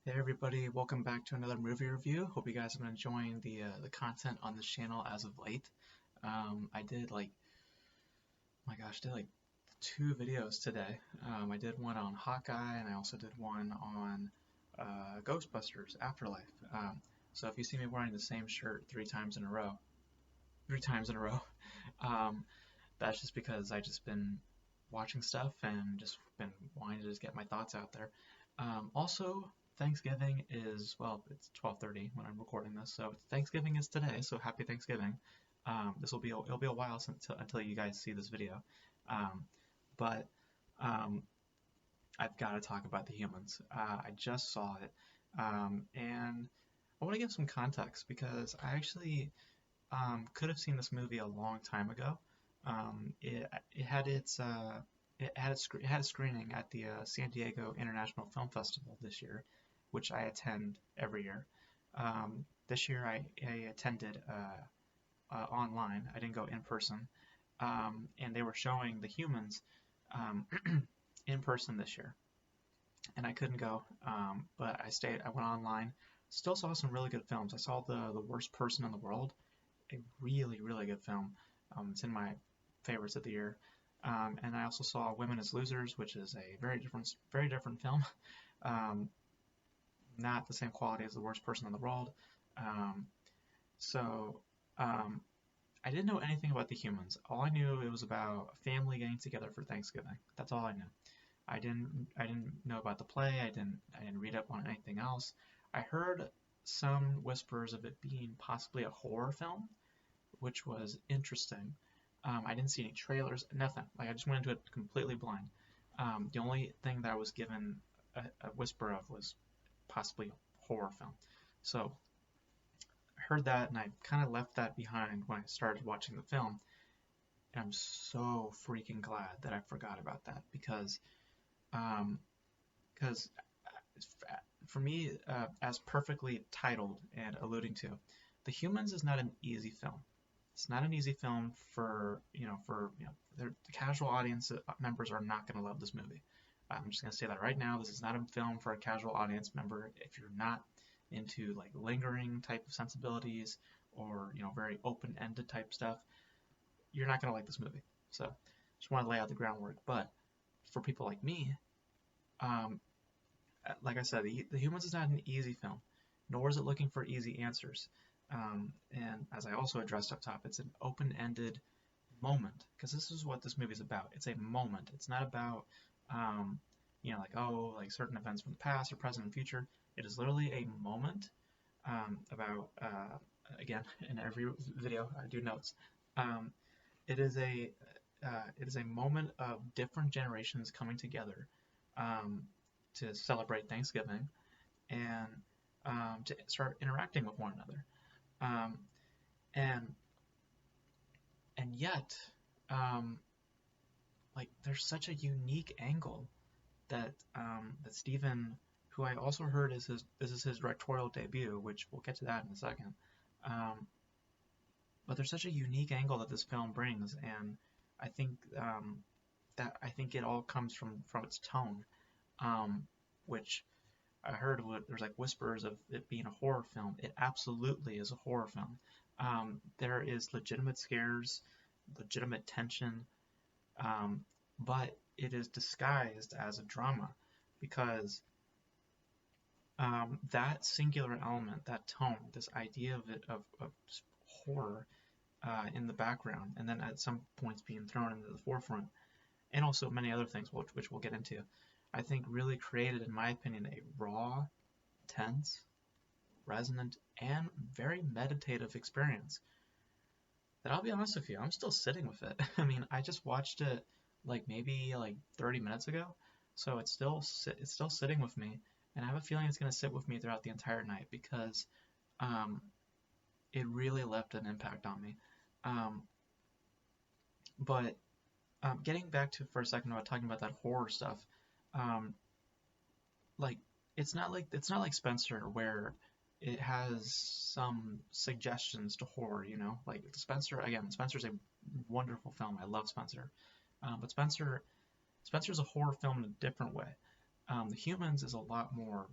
Hey everybody, welcome back to another movie review. Hope you guys have been enjoying the content on this channel as of late. I did did like 2 videos today. I did one on Hawkeye and I also did one on Ghostbusters Afterlife. So if you see me wearing the same shirt three times in a row, um, that's just because I just been watching stuff and just been wanting to just get my thoughts out there. Also, Thanksgiving is, well, it's 12:30 when I'm recording this, so Thanksgiving is today, so happy Thanksgiving. It'll be a while until you guys see this video. Um, but um, I've got to talk about The Humans. I just saw it, and I want to give some context because I actually could have seen this movie a long time ago. It had it had a screening at the San Diego International Film Festival this year, which I attend every year. This year I attended online. I didn't go in person, and they were showing The Humans um, in person this year, and I couldn't go, but I stayed. I went online. Still saw some really good films. I saw the Worst Person in the World, a really good film. It's in my favorites of the year. And I also saw Women as Losers, which is a very different film. Um, Not the same quality as The Worst Person in the World. Um, so um, I didn't know anything about The Humans. All I knew it was about a family getting together for Thanksgiving. That's all I knew. I didn't know about the play. I didn't read up on anything else. I heard some whispers of it being possibly a horror film, which was interesting. I didn't see any trailers, nothing. Like I just went into it completely blind. The only thing that I was given a whisper of was possibly a horror film. So I heard that and I kind of left that behind when I started watching the film. And I'm so freaking glad that I forgot about that um, because for me, as perfectly titled and alluding to, The Humans is not an easy film. It's not an easy film the casual audience members are not going to love this movie. I'm just going to say that right now. This is not a film for a casual audience member. If you're not into like lingering type of sensibilities or very open-ended type stuff, you're not going to like this movie. So just want to lay out the groundwork. But for people like me, um, like I said, the Humans is not an easy film, nor is it looking for easy answers. And as I also addressed up top, it's an open-ended moment because this is what this movie is about. It's a moment. It's not about like certain events from the past or present and future. It is literally a moment about again in every video I do notes. Um, it is a it is a moment of different generations coming together um, to celebrate Thanksgiving and to start interacting with one another. Um, and and yet, um, like there's such a unique angle that Steven, who I also heard is this is his directorial debut, which we'll get to that in a second. Um, but there's such a unique angle that this film brings, and I think I think it all comes from its tone, um, which I heard there's like whispers of it being a horror film. It absolutely is a horror film. There is legitimate scares, legitimate tension, um, but it is disguised as a drama because that singular element, that tone, this idea of just horror in the background, and then at some points being thrown into the forefront, and also many other things which we'll get into, I think really created, in my opinion, a raw, tense, resonant, and very meditative experience that I'll be honest with you, I'm still sitting with it. I mean, I just watched it like maybe like 30 minutes ago, so it's still sitting with me, and I have a feeling it's going to sit with me throughout the entire night because um, it really left an impact on me. Um, but getting back to for a second about talking about that horror stuff, um, like it's not like Spencer where it has some suggestions to horror, like Spencer again. Spencer's a wonderful film. I love Spencer, but Spencer's a horror film in a different way. The Humans is a lot more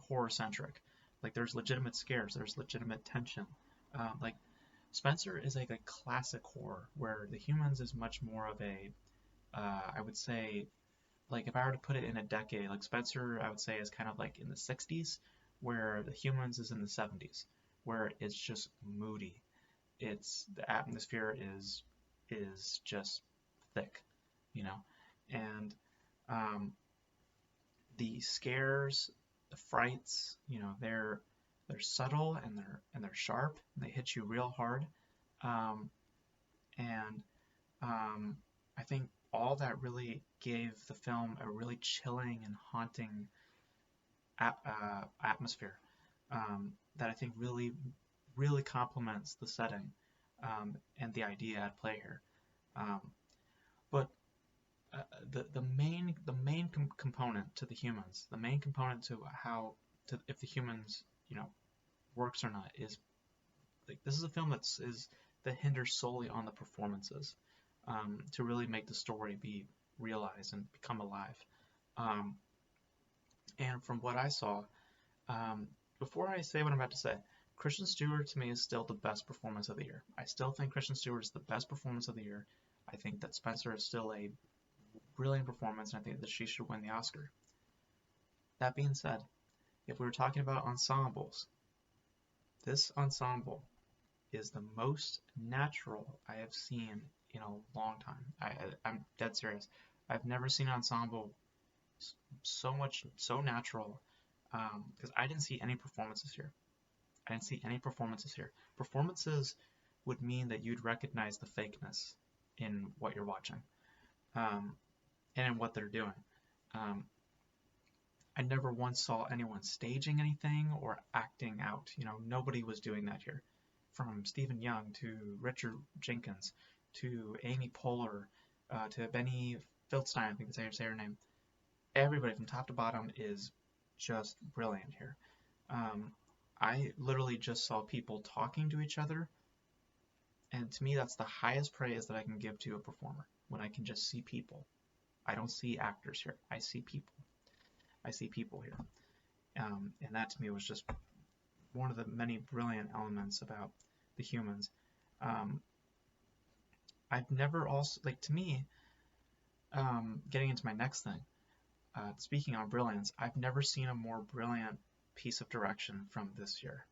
horror centric. Like there's legitimate scares, there's legitimate tension. Like Spencer is like a classic horror where The Humans is much more of a, I would say, like if I were to put it in a decade, like Spencer, I would say is kind of like in the 60s, where The Humans is in the 70s, where it's just moody. The atmosphere is just thick, you know, and um, the scares, the frights, they're subtle and they're sharp and they hit you real hard. Um, and I think all that really gave the film a really chilling and haunting atmosphere that I think really complements the setting and the idea at play here. Um, but the main component to The Humans, the main component to if The Humans works or not is like this is a film that hinders solely on the performances to really make the story be realized and become alive. Um, and from what I saw, before I say what I'm about to say, Kristen Stewart to me is still the best performance of the year. I still think Kristen Stewart is the best performance of the year. I think that Spencer is still a brilliant performance, and I think that she should win the Oscar. That being said, if we were talking about ensembles, this ensemble is the most natural I have seen in a long time. I'm dead serious. I've never seen an ensemble so natural because I didn't see any performances here. I didn't see any performances here. Performances would mean that you'd recognize the fakeness in what you're watching and in what they're doing. I never once saw anyone staging anything or acting out. Nobody was doing that here. From Stephen Young to Richard Jenkins to Amy Poehler to Benny Feldstein, I think that's how you say her name. Everybody from top to bottom is just brilliant here. I literally just saw people talking to each other, and to me that's the highest praise that I can give to a performer, when I can just see people. I don't see actors here. I see people. I see people here. And that to me was just one of the many brilliant elements about The Humans. I've never also, like to me, getting into my next thing, speaking on brilliance, I've never seen a more brilliant piece of direction from this year.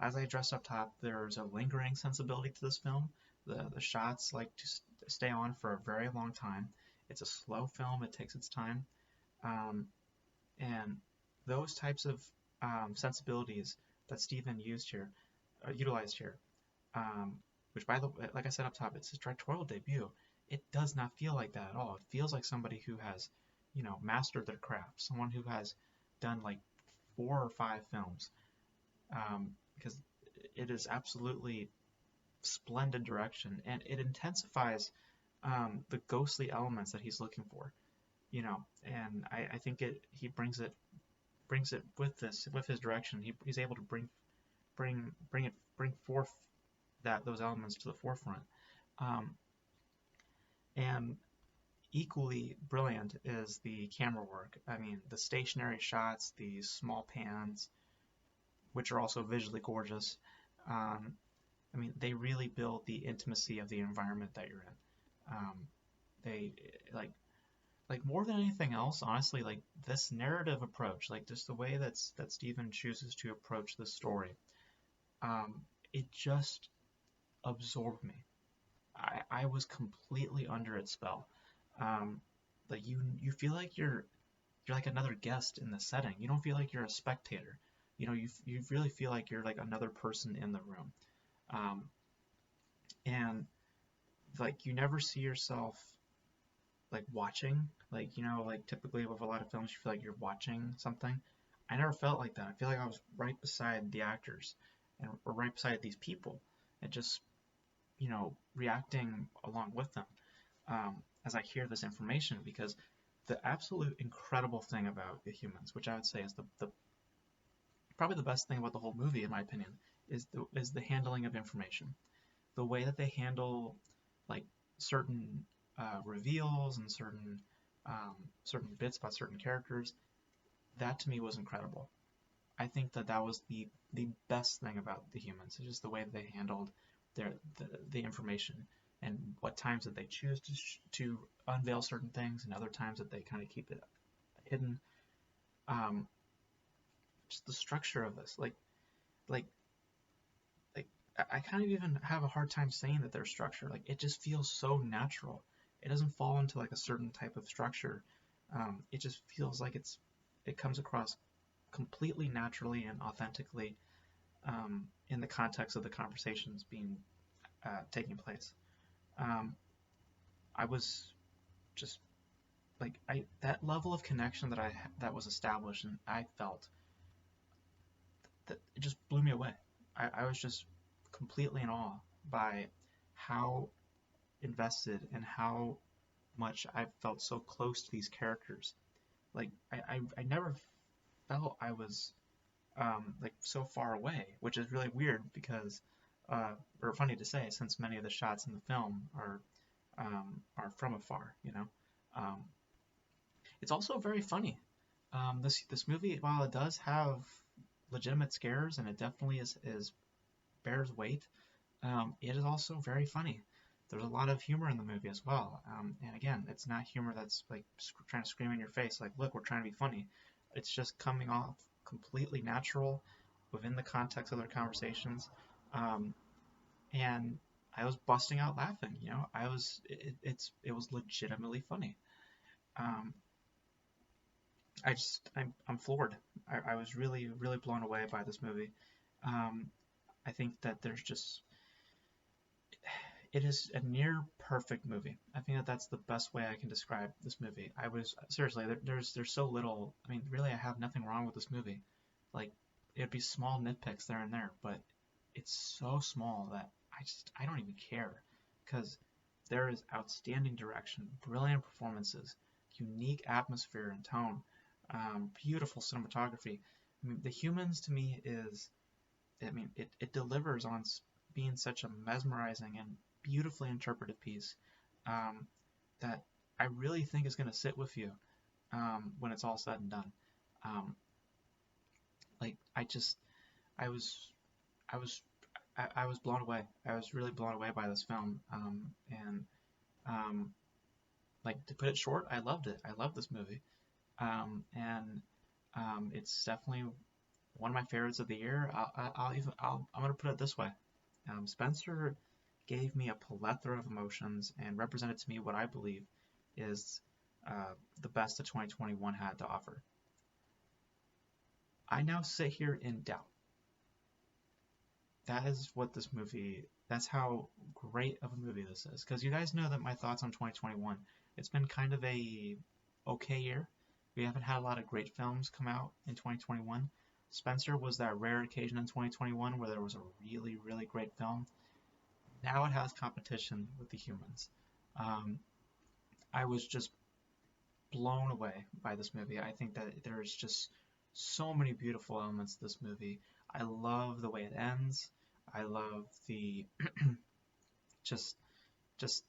As I addressed up top, there's a lingering sensibility to this film. The shots like to stay on for a very long time. It's a slow film. It takes its time. And those types of sensibilities that Stephen utilized here, which by the way, like I said up top, it's his directorial debut. It does not feel like that at all. It feels like somebody who has, mastered their craft, someone who has done like 4 or 5 films, because it is absolutely splendid direction, and it intensifies the ghostly elements that he's looking for, and I think he brings it with his direction. He's able to bring forth those elements to the forefront, and equally brilliant is the camera work. I mean, the stationary shots, the small pans, which are also visually gorgeous. I mean, they really build the intimacy of the environment that you're in. They like more than anything else, honestly, like this narrative approach, like just the way that Stephen chooses to approach the story, it just absorbed me. I was completely under its spell. Like you feel like you're like another guest in the setting. You don't feel like you're a spectator. You really feel like you're like another person in the room. And like you never see yourself like watching, like like typically with a lot of films you feel like you're watching something. I never felt like that. I feel like I was right beside the actors or right beside these people and just reacting along with them as I hear this information, because the absolute incredible thing about The Humans, which I would say is the probably the best thing about the whole movie in my opinion, is the handling of information. The way that they handle like certain reveals and certain bits about certain characters, that to me was incredible. I think that that was the best thing about the humans. It's just the way that they handled the information, and what times that they choose to unveil certain things, and other times that they kind of keep it hidden. Um, just the structure of this, like like I kind of even have a hard time saying that they're structured. Like it just feels so natural. It doesn't fall into like a certain type of structure. It just feels like it comes across completely naturally and authentically, in the context of the conversations being taking place. Um, I was just like I that level of connection that was established and I felt that it just blew me away. I was just completely in awe by how invested and how much I felt so close to these characters. Like I never felt I was like so far away, which is really weird because, or funny to say, since many of the shots in the film are from afar. Um, it's also very funny. This movie, while it does have legitimate scares and it definitely is bears weight, it is also very funny. There's a lot of humor in the movie as well. And again, it's not humor that's like trying to scream in your face, like, look, we're trying to be funny. It's just coming off completely natural within the context of their conversations. Um, and I was busting out laughing. It was legitimately funny. Um, I'm floored. I was really, really blown away by this movie. Um, I think that it is a near perfect movie. I think that that's the best way I can describe this movie. I was seriously there's so little. I mean, really, I have nothing wrong with this movie. Like it'd be small nitpicks there and there, but it's so small that I don't even care because there is outstanding direction, brilliant performances, unique atmosphere and tone, beautiful cinematography. I mean, The Humans to me is, I mean, it delivers on being such a mesmerizing and beautifully interpreted piece, um, that I really think is going to sit with you, when it's all said and done. Um, like I was, I was, I was blown away. I was really blown away by this film, and um, like to put it short, I loved it. I love this movie, and it's definitely one of my favorites of the year. I'm gonna put it this way. Spencer gave me a plethora of emotions and represented to me what I believe is, the best that 2021 had to offer. I now sit here in doubt. That is what this movie, that's how great of a movie this is. Because you guys know that my thoughts on 2021, it's been kind of a okay year. We haven't had a lot of great films come out in 2021. Spencer was that rare occasion in 2021 where there was a really, really great film. Now it has competition with The Humans. Um, I was just blown away by this movie. I think that there's just so many beautiful elements to this movie. I love the way it ends. I love the just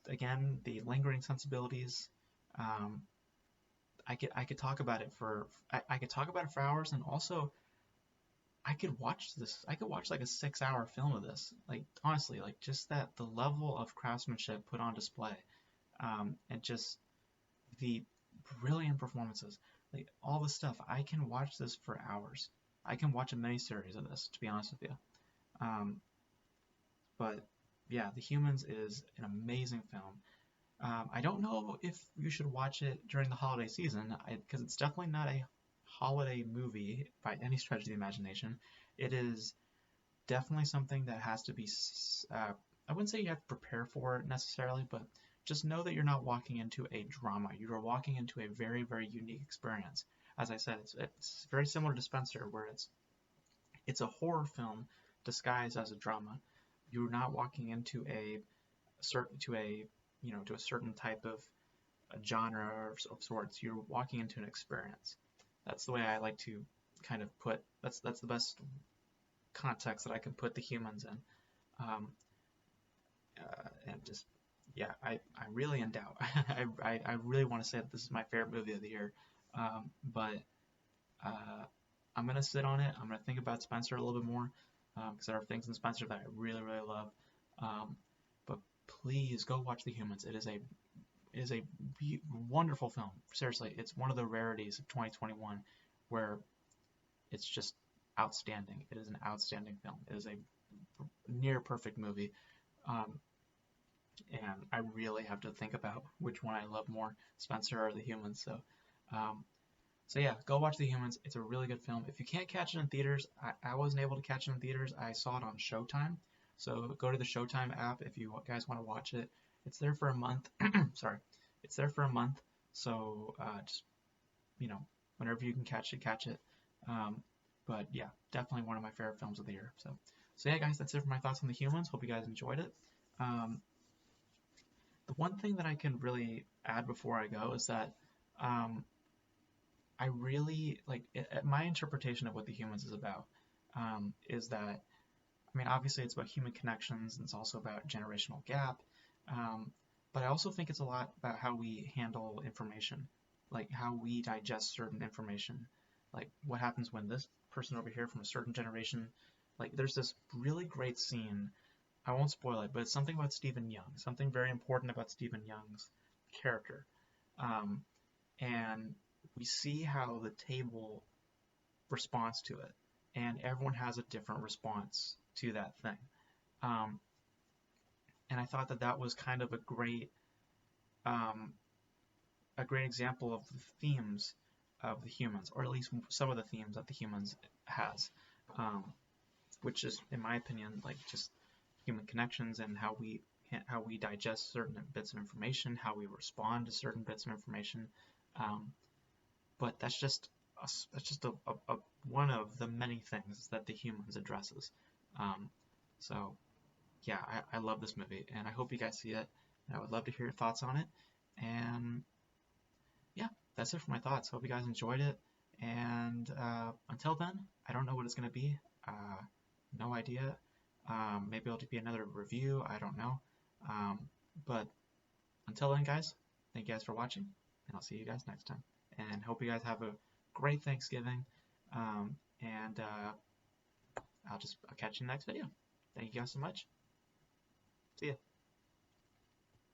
again the lingering sensibilities. Um, I could talk about it for I could talk about it for hours, and also I could watch this. I could watch like a 6 hour film of this. Like honestly, like just that the level of craftsmanship put on display, and just the brilliant performances, like all the stuff. I can watch this for hours. I can watch a mini series of this, to be honest with you. Um, but yeah, The Humans is an amazing film. I don't know if you should watch it during the holiday season, because it's definitely not a holiday movie by any stretch of the imagination. It is definitely something that has to be, I wouldn't say you have to prepare for it necessarily, but just know that you're not walking into a drama. You are walking into a very, very unique experience. As I said, it's very similar to Spencer, where it's a horror film disguised as a drama. You're not walking into a certain to a to a certain type of a genre of sorts. You're walking into an experience. That's the way I like to kind of put. That's the best context that I can put The Humans in. Um, and just yeah, I'm really in doubt. I really want to say that this is my favorite movie of the year, but uh, I'm gonna sit on it. I'm gonna think about Spencer a little bit more because there are things in Spencer that I really, really love. Um, but please go watch The Humans. It is a wonderful film. Seriously, it's one of the rarities of 2021 where it's just outstanding. It is an outstanding film. It is a near perfect movie. Um, and I really have to think about which one I love more, Spencer or The Humans. Um, so yeah, go watch The Humans. It's a really good film. If you can't catch it in theaters, I wasn't able to catch it in theaters. I saw it on Showtime. So go to the Showtime app if you guys want to watch it. It's there for a month. Sorry, it's there for a month. So just whenever you can catch it, catch it. Um, but yeah, definitely one of my favorite films of the year. So yeah, guys, that's it for my thoughts on The Humans. Hope you guys enjoyed it. The one thing that I can really add before I go is that um, I really like my interpretation of what The Humans is about. Is that I mean, obviously it's about human connections and it's also about generational gap. Um, but I also think it's a lot about how we handle information, like how we digest certain information, like what happens when this person over here from a certain generation, like there's this really great scene. I won't spoil it, but it's something about Stephen Young, something very important about Stephen Young's character. Um, and we see how the table responds to it, and everyone has a different response to that thing. Um, and I thought that that was kind of um, a great example of the themes of The Humans, or at least some of the themes that The Humans has, um, which is, in my opinion, like just human connections and how we digest certain bits of information, how we respond to certain bits of information. Um, but that's just a one of the many things that The Humans addresses. Um, so yeah, I love this movie, and I hope you guys see it. And I would love to hear your thoughts on it. And yeah, that's it for my thoughts. Hope you guys enjoyed it. And until then, I don't know what it's gonna be. No idea. Maybe it'll be another review. I don't know. Um, but until then, guys, thank you guys for watching, and I'll see you guys next time. And hope you guys have a great Thanksgiving. And I'll catch you in the next video. Thank you guys so much. See ya.